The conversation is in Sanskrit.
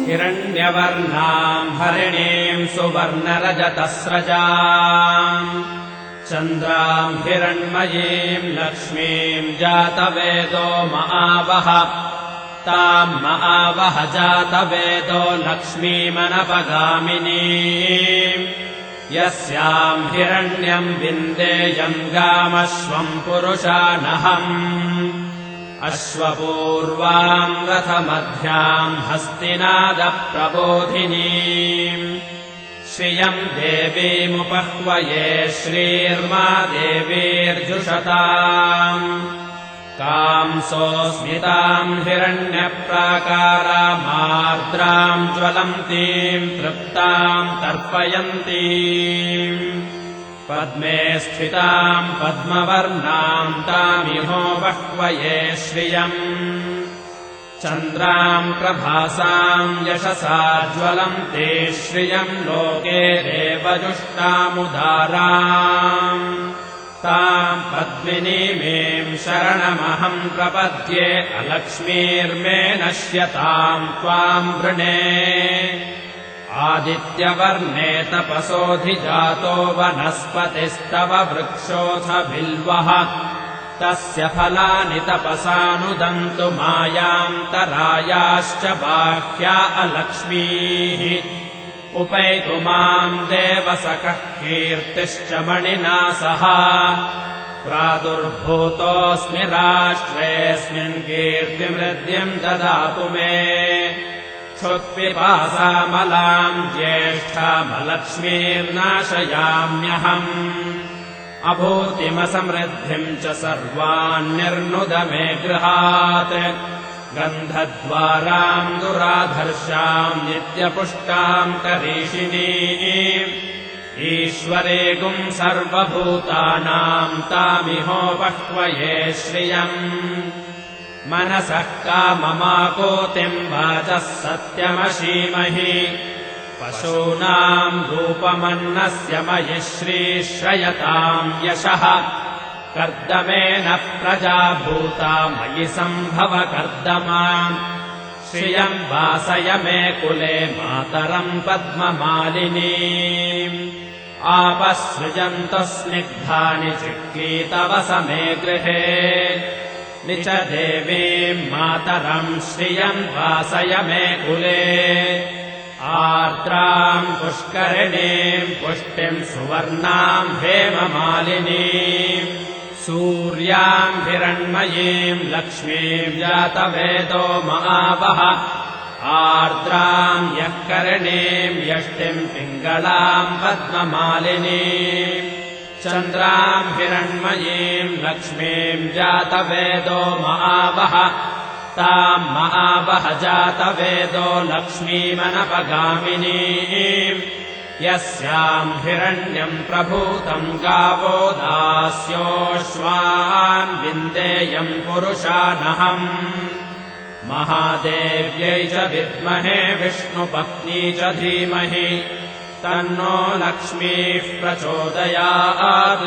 हिरण्यवर्णाम् हरिणीम् सुवर्णरजतस्रजाम् चन्द्राम् हिरण्मयीम् लक्ष्मीम् जातवेदो महावः ताम् महावः जातवेदो लक्ष्मीमनपगामिनीम् यस्याम् हिरण्यम् विन्देयम् गामश्वम् पुरुषानहम् अश्वपूर्वाम् रथमध्याम् हस्तिनादप्रबोधिनीम् श्रियम् देवीमुपह्वये श्रीर्मा देवीर्जुषताम् कांसोऽस्मिताम् हिरण्यप्राकारामार्द्राम् ज्वलन्तीम् तृप्ताम् तर्पयन्तीम् पद्मे स्थिताम् पद्मवर्णाम् तामिहो बह्वये श्रियम् चन्द्राम् प्रभासाम् यशसा ज्वलन्ते श्रियम् लोके देवजुष्टामुदाराम् ताम् पद्मिनीमेम् शरणमहम् प्रपद्ये अलक्ष्मीर्मे नश्यताम् त्वाम् वृणे आदित्यवर्णे तपसोऽधिजातो वनस्पतिस्तव वृक्षोऽथ बिल्वः तस्य फलानि तपसानुदन्तु मायान्तरायाश्च बाह्या अलक्ष्मीः उपैतु माम् देवसखः कीर्तिश्च मणिना सह प्रादुर्भूतोऽस्मि राष्ट्रेऽस्मिन् कीर्तिमृद्धिम् ददातु मे क्षुत्पिपासामलाम् ज्येष्ठामलक्ष्मीर्नाशयाम्यहम् अभूतिमसमृद्धिम् च सर्वान्निर्नुद मे गृहात् गन्धद्वाराम् दुराधर्षाम् नित्यपुष्टाम् करीषिणीम् ईश्वरेगुम् सर्वभूतानाम् तामिहो बह्वये श्रियम् मनसः काममाकोतिम् वाचः सत्यमशीमहि पशूनाम् रूपमन्नस्य मयि श्रीश्रयताम् यशः कर्दमेन प्रजा भूता मयि सम्भव कर्दमा श्रियम् वासय मे कुले मातरम् पद्ममालिनीम् आपसृजन्तः स्निग्धानि चिक्लीतवस मे गृहे निच देवीम् मातरम् श्रियम् वासय मे कुले आर्द्राम् पुष्करिणीम् पुष्टिम् सुवर्णाम् हेममालिनीम् सूर्याम् हिरण्मयीम् लक्ष्मीम् जातवेदो महावः आर्द्राम् यःकरिणीम् यष्टिम् पिङ्गलाम् पद्ममालिनीम् चन्द्राम् हिरण्मयीम् लक्ष्मीम् जातवेदो महावः ताम् महावः जातवेदो लक्ष्मीमनपगामिनीम् यस्याम् हिरण्यम् प्रभूतम् गावो दास्योऽश्वान् विन्देयम् पुरुषानहम् महादेव्यै च विद्महे विष्णुपत्नी च धीमहि तन्नो लक्ष्मीः प्रचोदयात्।